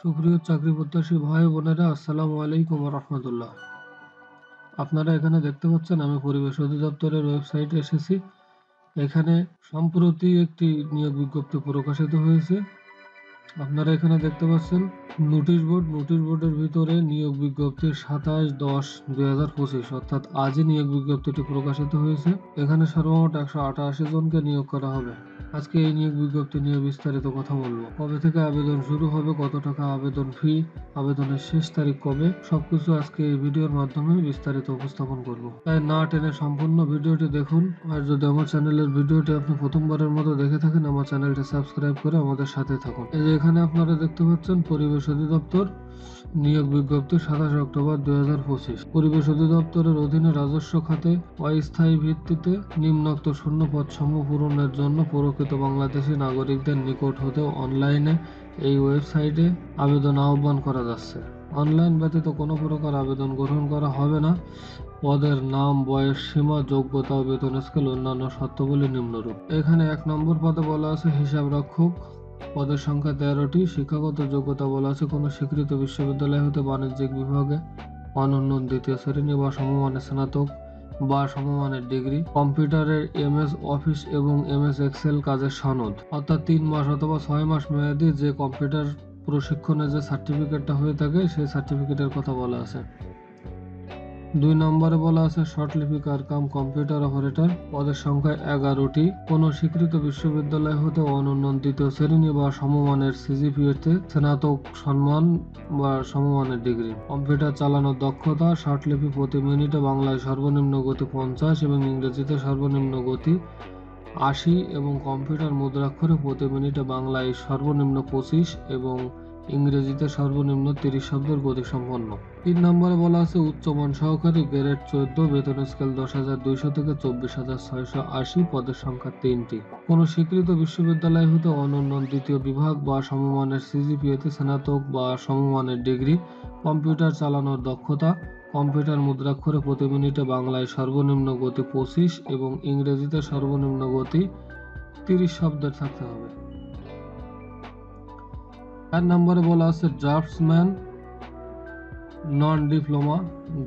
সুপ্রিয় চাকরি প্রত্যাশী ভাই বোনেরা, আসসালামু আলাইকুম রহমতুল্লাহ। আপনারা এখানে দেখতে পাচ্ছেন আমি পরিবেশ অধিদপ্তরের ওয়েবসাইটে এসেছি। এখানে সম্প্রতি একটি নিয়োগ বিজ্ঞপ্তি প্রকাশিত হয়েছে। আপনারা এখানে দেখতে পাচ্ছেন নোটিশ বোর্ডের ভিতরে নিয়োগ বিজ্ঞপ্তি 27/10/2025 অর্থাৎ আজই নিয়োগ বিজ্ঞপ্তিটি প্রকাশিত হয়েছে। এখানে সর্বমোট 188 জনকে নিয়োগ করা হবে। আজকে এই নিয়োগ বিজ্ঞপ্তি নিয়ে বিস্তারিত কথা বলবো। কবে থেকে আবেদন শুরু হবে, কত টাকা আবেদন ফি, আবেদনের শেষ তারিখ কবে, সবকিছু আজকে এই ভিডিওর মাধ্যমে বিস্তারিত উপস্থাপন করব। তাই না টেনে সম্পূর্ণ ভিডিওটি দেখুন। আর যদি আমার চ্যানেলের ভিডিওটি আপনি প্রথমবারের মতো দেখে থাকেন, আমার চ্যানেলটি সাবস্ক্রাইব করে আমাদের সাথে থাকুন। এই যে এখানে আপনারা দেখতে পাচ্ছেন পরিবেশ অধিদপ্তর নিয়োগ বিজ্ঞপ্তি 27 অক্টোবর 2025। পরিবেশ অধিদপ্তরের অধীনে রাজস্ব খাতে অস্থায়ী ভিত্তিতে নিম্নোক্ত শূন্যপদ সমূহ পূরণের জন্য প্রকৃত বাংলাদেশী নাগরিকদের নিকট হতে অনলাইনে এই ওয়েবসাইটে আবেদন আহ্বান করা যাচ্ছে। অনলাইন ব্যতীত কোনো প্রকার আবেদন গ্রহণ করা হবে না। পদের নাম, বয়স সীমা, যোগ্যতা ও বেতন স্কেল অন্যান্য শর্তাবলী নিম্নরূপ। এখানে 1 নম্বর পদে বলা আছে হিসাব রক্ষক, পদের সংখ্যা 13টি। শিক্ষাগত যোগ্যতা বলা আছে কোনো স্বীকৃত বিশ্ববিদ্যালয় হতে বাণিজ্যিক বিভাগে অনন্য দ্বিতীয় শ্রেণী বা সমমানের স্নাতক বা সমমানের ডিগ্রি, কম্পিউটারের এমএস অফিস এবং এমএস এক্সেল কাজের সনদ, অর্থাৎ 3 মাস অথবা 6 মাস মেয়াদী যে কম্পিউটার প্রশিক্ষণের যে সার্টিফিকেটটা হয়ে থাকে সেই সার্টিফিকেটের কথা বলা আছে। 2 নম্বরে বলা আছে শর্টলিপিকার কাম কম্পিউটার অপারেটর, পদের সংখ্যা 11টি। কোন স্বীকৃত বিশ্ববিদ্যালয় হতে অনন্য দ্বিতীয় শ্রেণী বা সমমানের সিজিপিএতে স্নাতক সম্মান বা সমমানের ডিগ্রি, কম্পিউটার চালানোর দক্ষতা, শর্টলিপি প্রতি মিনিটে বাংলায় সর্বনিম্ন গতি 50 এবং ইংরেজিতে সর্বনিম্ন গতি 80 এবং কম্পিউটার মুদ্রাক্ষরে প্রতি মিনিটে বাংলায় সর্বনিম্ন 25 এবং ইংরেজিতে সর্বনিম্ন 30 শব্দের গতিসম্পন্ন। 3 নম্বরে বলা আছে উচ্চমান সহকারী, গ্রেড 14, বেতন স্কেল 10,200 থেকে 24,680, পদের সংখ্যা 3টি। কোন স্বীকৃত বিশ্ববিদ্যালয় হতে অনন্য দ্বিতীয় বিভাগ বা সমমানের সিজিপিএতে স্নাতক বা সমমানের ডিগ্রি, কম্পিউটার চালানোর দক্ষতা, কম্পিউটার মুদ্রাক্ষরে প্রতি মিনিটে বাংলায় সর্বনিম্ন গতি 25 এবং ইংরেজিতে সর্বনিম্ন গতি 30 শব্দের থাকতে হবে। 4 নম্বরে বলা আছে ড্রাফটসম্যান নন ডিপ্লোমা,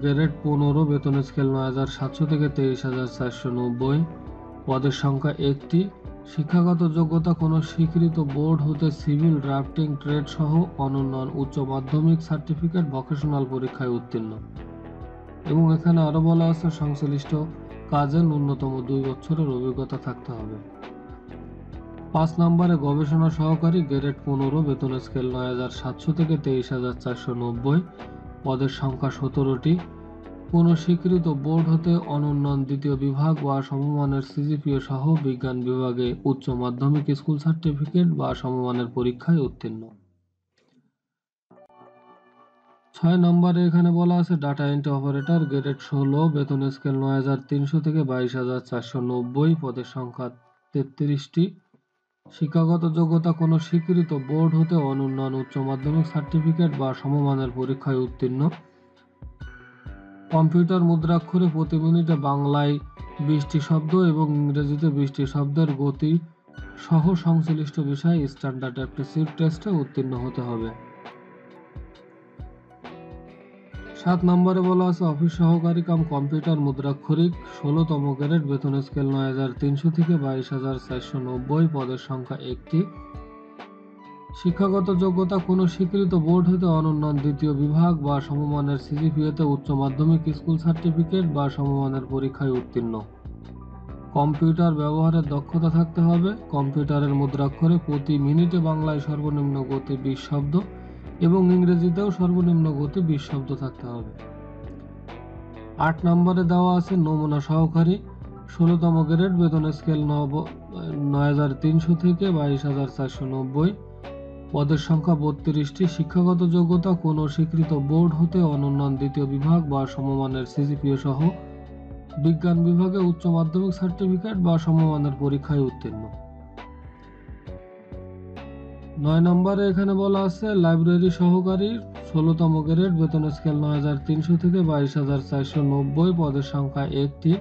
গ্রেড 15, বেতন স্কেল 9,700 থেকে 23,490, পদের সংখ্যা 1টি। শিক্ষাগত যোগ্যতা কোনো স্বীকৃত বোর্ড হতে সিভিল, ড্রাফটিং ট্রেড সহ অনন্য উচ্চ মাধ্যমিক সার্টিফিকেট, ভোকেশনাল পরীক্ষায় উত্তীর্ণ। এবং এখানে আরো বলা আছে সংশ্লিষ্ট কাজে ন্যূনতম 2 বছরের অভিজ্ঞতা থাকতে হবে। 5 নম্বরে গবেষণা সহকারী, গ্রেড 15, বেতন স্কেল 9,700 থেকে 23,490, পদের সংখ্যা 17টি। কোন স্বীকৃত বোর্ড হতে অনন্য দ্বিতীয় বিভাগ বা সমমানের সিজিপিএ সহ বিজ্ঞান বিভাগে উচ্চ মাধ্যমিক স্কুল সার্টিফিকেট বা সমমানের পরীক্ষায় উত্তীর্ণ। 6 নম্বরে এখানে বলা আছে ডাটা এন্ট্রি অপারেটর, গ্রেড 16, বেতন স্কেল 9,300 থেকে 22,490, পদের সংখ্যা 33টি। শিক্ষাগত যোগ্যতা কোনো স্বীকৃত বোর্ড হতে অনন্য উচ্চ মাধ্যমিক সার্টিফিকেট বা সমমানের পরীক্ষায় উত্তীর্ণ। কম্পিউটার মুদ্রাক্ষরে প্রতি মিনিটে বাংলায় 20টি শব্দ এবং ইংরেজিতে 20টি শব্দের গতি সহ সংশ্লিষ্ট বিষয়ে স্ট্যান্ডার্ড অ্যাপটিটিউড টেস্টে উত্তীর্ণ হতে হবে। 7 নম্বরে বলা আছে অফিস সহকারী কাম কম্পিউটার মুদ্রাক্ষরিক, 16তম গ্রেড, বেতন স্কেল 9,300 থেকে 22,490, পদের সংখ্যা 1টি। শিক্ষাগত যোগ্যতা কোনো স্বীকৃত বোর্ড হতে অনন্য দ্বিতীয় বিভাগ বা সমমানের সিজিপিএতে উচ্চ মাধ্যমিক স্কুল সার্টিফিকেট বা সমমানের পরীক্ষায় উত্তীর্ণ। কম্পিউটার ব্যবহারের দক্ষতা থাকতে হবে। কম্পিউটারের মুদ্রাক্ষরে প্রতি মিনিটে বাংলায় সর্বনিম্ন গতি 20 শব্দ এবং ইংরেজিতেও সর্বনিম্ন গতি 20 শব্দ থাকতে হবে। 8 নম্বরে দেওয়া আছে নমুনা সহকারী, 16তম গ্রেড, বেতন স্কেল 9,300 থেকে 22,490, পদের সংখ্যা 32টি। শিক্ষাগত যোগ্যতা কোনো স্বীকৃত বোর্ড হতে অনন্য দ্বিতীয় বিভাগ বা সমমানের সিজিপিএ সহ বিজ্ঞান বিভাগে উচ্চ মাধ্যমিক সার্টিফিকেট বা সমমানের পরীক্ষায় উত্তীর্ণ। 9 নম্বরে এখানে বলা আছে লাইব্রেরি সহকারী, 16তম গ্রেড, বেতন স্কেল 9,300 থেকে 22,490, পদের সংখ্যা 1টি।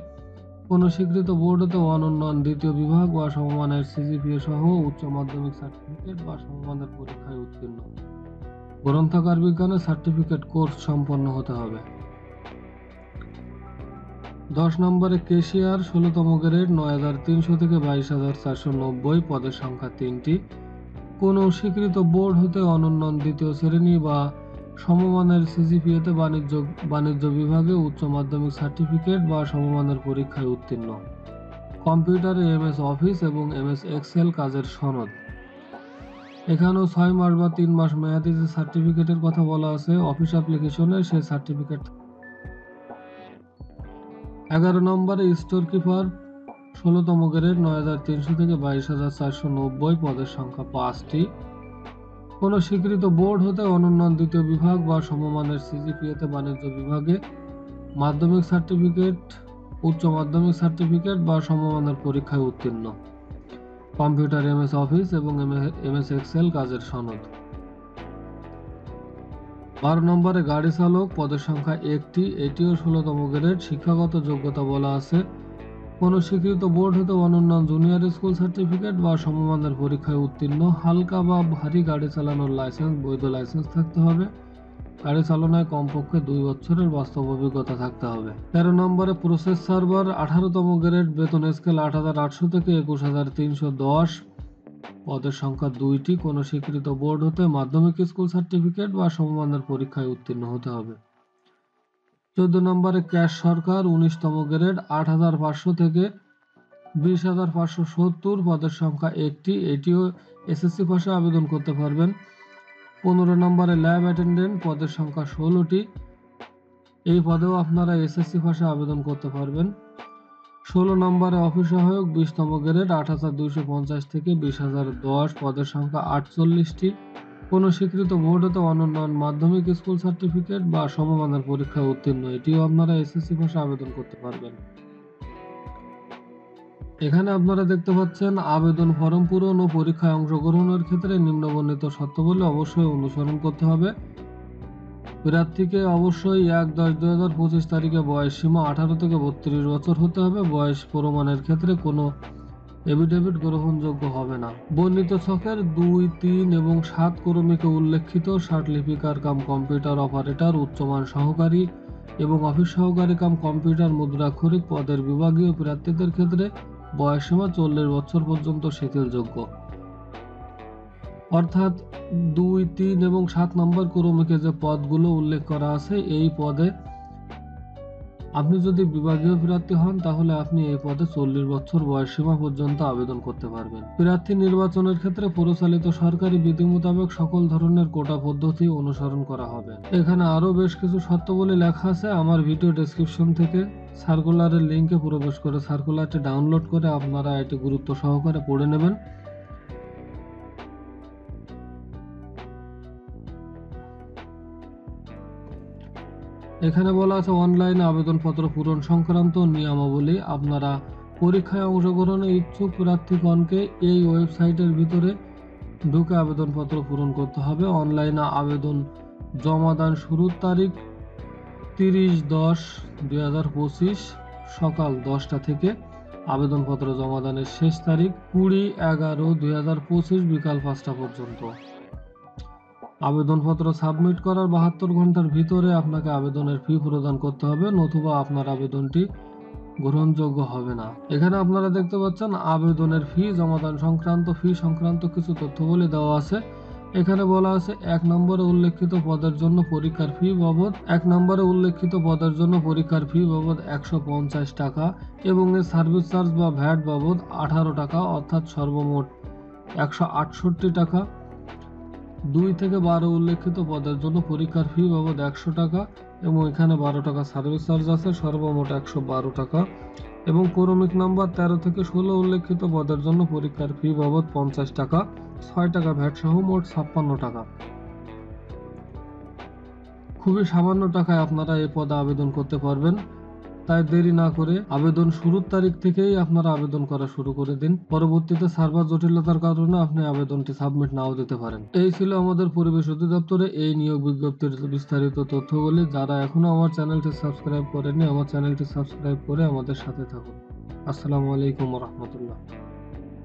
কোন স্বীকৃত বোর্ড হতে অনন্য দ্বিতীয় বিভাগ বা সমমানের সিজিপিএ সহ উচ্চ মাধ্যমিক সার্টিফিকেট বা সমমানের পরীক্ষায় উত্তীর্ণ। গ্রন্থাগার বিজ্ঞানে সার্টিফিকেট কোর্স সম্পন্ন হতে হবে। 10 নম্বরে কেশিয়ার 16তম গ্রেড 9300 থেকে 22490, পদের সংখ্যা 3টি। কোনো স্বীকৃত বোর্ড হতে অনন্য দ্বিতীয় শ্রেণী বা সমমানের সিজিপিএতে বাণিজ্য বিভাগে উচ্চ মাধ্যমিক সার্টিফিকেট বা সমমানের পরীক্ষায় উত্তীর্ণ। কম্পিউটারে এমএস অফিস এবং এমএস এক্সেল কাজের সনদ। এখানেও 6 মাস বা 3 মাস মেয়াদী যে সার্টিফিকেটের কথা বলা আছে অফিস অ্যাপ্লিকেশনে, সেই সার্টিফিকেট। 11 নম্বরে স্টোর কিপার 16তম গ্রেড 9300 থেকে 22490, পদের সংখ্যা 5টি। কোনো স্বীকৃত বোর্ড হতে অনন্য দ্বিতীয় বিভাগ বা সমমানের সিজিপিএতে বাণিজ্য বিভাগে মাধ্যমিক সার্টিফিকেট, উচ্চ মাধ্যমিক সার্টিফিকেট বা সমমানের পরীক্ষায় উত্তীর্ণ। কম্পিউটার এমএস অফিস এবং এমএস এক্সেল কাজের সনদ। 12 নম্বরে গাড়ি চালক, পদের সংখ্যা 1টি। এটিও 16তম গ্রেড। শিক্ষাগত যোগ্যতা বলা আছে কোনো স্বীকৃত বোর্ড হতে অনন্য জুনিয়র স্কুল সার্টিফিকেট বা সমমানের পরীক্ষায় উত্তীর্ণ। হালকা বা ভারী গাড়ি চালানোর লাইসেন্স, বৈধ লাইসেন্স থাকতে হবে। গাড়ি চালনায় কমপক্ষে 2 বছরের বাস্তব অভিজ্ঞতা থাকতে হবে। 13 নম্বরে প্রসেস সার্ভার 18তম গ্রেড, বেতন স্কেল 8800 থেকে 21310, পদের সংখ্যা 2টি। কোনো স্বীকৃত বোর্ড হতে মাধ্যমিক স্কুল সার্টিফিকেট বা সমমানের পরীক্ষায় উত্তীর্ণ হতে হবে। 14 নম্বরে ক্যাশ সরকার 19তম গ্রেড 8500 থেকে 20570, পদের সংখ্যা 1টি। এটিও এসএসসি পাশে আবেদন করতে পারবেন। 15 নম্বরে ল্যাব অ্যাটেন্ডেন্ট, পদের সংখ্যা 16টি। এই পদেও আপনারা এসএসসি পাশে আবেদন করতে পারবেন। 16 নম্বরে অফিস সহায়ক 20তম গ্রেড 8250 থেকে 20010, পদের সংখ্যা 48টি। কোনো স্বীকৃত বোর্ড হতে অনন্য মাধ্যমিক স্কুল সার্টিফিকেট বা সমমানের পরীক্ষায় উত্তীর্ণ। এটিও আপনারা এসএসসি পাশে আবেদন করতে পারবেন। এখানে আপনারা দেখতে পাচ্ছেন আবেদন ফরম পূরণ ও পরীক্ষায় অংশগ্রহণের ক্ষেত্রে নিম্নবর্ণিত শর্তাবলী অবশ্যই অনুসরণ করতে হবে। প্রার্থীকে অবশ্যই 1/10/2025 তারিখে বয়স সীমা 18 থেকে 32 বছর হতে হবে। বয়স প্রমাণের ক্ষেত্রে কোনো এফিডেভিট গ্রহণযোগ্য হবে না। বর্ণিত ছকের 2, 3 এবং 7 ক্রমিকে উল্লেখিত ষাটলিপিকার কাম কম্পিউটার অপারেটর, উচ্চমান সহকারী এবং অফিস সহকারী কাম কম্পিউটার মুদ্রাক্ষরিক পদের বিভাগীয় প্রার্থীদের ক্ষেত্রে বয়সসীমা 40 বছর পর্যন্ত শিথিলযোগ্য। অর্থাৎ 2, 3 এবং 7 নম্বর ক্রমিকে যে পদগুলো উল্লেখ করা আছে, এই পদে আপনি যদি বিভাগীয় প্রার্থী হন তাহলে আপনি এই পদে 40 বছর বয়সসীমা পর্যন্ত আবেদন করতে পারবেন। প্রার্থী নির্বাচনের ক্ষেত্রে পরিচালিত সরকারি বিধি মোতাবেক সকল ধরনের কোটা পদ্ধতি অনুসরণ করা হবে। এখানে আরো বেশ কিছু শর্তাবলী লেখা আছে। আমার ভিডিও ডেসক্রিপশন থেকে সার্কুলারের লিঙ্কে প্রবেশ করে সার্কুলারটি ডাউনলোড করে আপনারা এটি গুরুত্ব সহকারে পড়ে নেবেন। এখানে বলা আছে অনলাইনে আবেদনপত্র পূরণ সংক্রান্ত নিয়মাবলী। আপনারা পরীক্ষায় অংশগ্রহণে ইচ্ছুক প্রার্থীগণকে এই ওয়েবসাইটের ভিতরে ঢুকে আবেদনপত্র পূরণ করতে হবে। অনলাইনে আবেদন জমাদান শুরুর তারিখ 30/10/2025 সকাল 10টা থেকে। আবেদনপত্র জমাদানের শেষ তারিখ 20/11/2025 বিকাল 5টা পর্যন্ত। আবেদনপত্র সাবমিট করার 72 ঘন্টার ভিতরে আপনাকে আবেদনের ফি প্রদান করতে হবে, নতুবা আপনার আবেদনটি গ্রহণযোগ্য হবে না। এখানে আপনারা দেখতে পাচ্ছেন আবেদনের ফি, জমাদান সংক্রান্ত ফি সংক্রান্ত কিছু তথ্যাবলী দেওয়া আছে। এখানে বলা আছে 1 নম্বরে উল্লেখিত পদের জন্য পরীক্ষার ফি বাবদ 150 টাকা এবং এর সার্ভিস চার্জ বা ভ্যাট বাবদ 18 টাকা, অর্থাৎ সর্বমোট 168 টাকা। 2 থেকে 12 উল্লেখিত পদের জন্য পরীক্ষার ফি বাবদ 100 টাকা এবং এখানে 12 টাকা সার্ভিস চার্জ আছে, সর্বমোট 112 টাকা। এবং ক্রমিক নাম্বার 13 থেকে 16 উল্লেখিত পদের জন্য পরীক্ষার ফি বাবদ 50 টাকা, 6 টাকা ভ্যাট সহ মোট 56 টাকা। খুবই সামান্য টাকায় আপনারা এই পদে আবেদন করতে পারবেন। তাই দেরি না করে আবেদন শুরুর তারিখ থেকেই আপনারা আবেদন করা শুরু করে দিন। পরবর্তীতে সার্ভার জটিলতার কারণে আপনি আবেদনটি সাবমিট নাও দিতে পারেন। এই ছিল আমাদের পরিবেশ অধিদপ্তরে এই নিয়োগ বিজ্ঞপ্তির বিস্তারিত তথ্যগুলি। যারা এখনো আমার চ্যানেলটি সাবস্ক্রাইব করেননি, আমার চ্যানেলটি সাবস্ক্রাইব করে আমাদের সাথে থাকুন। আসসালামু আলাইকুম ওয়া রাহমাতুল্লাহ।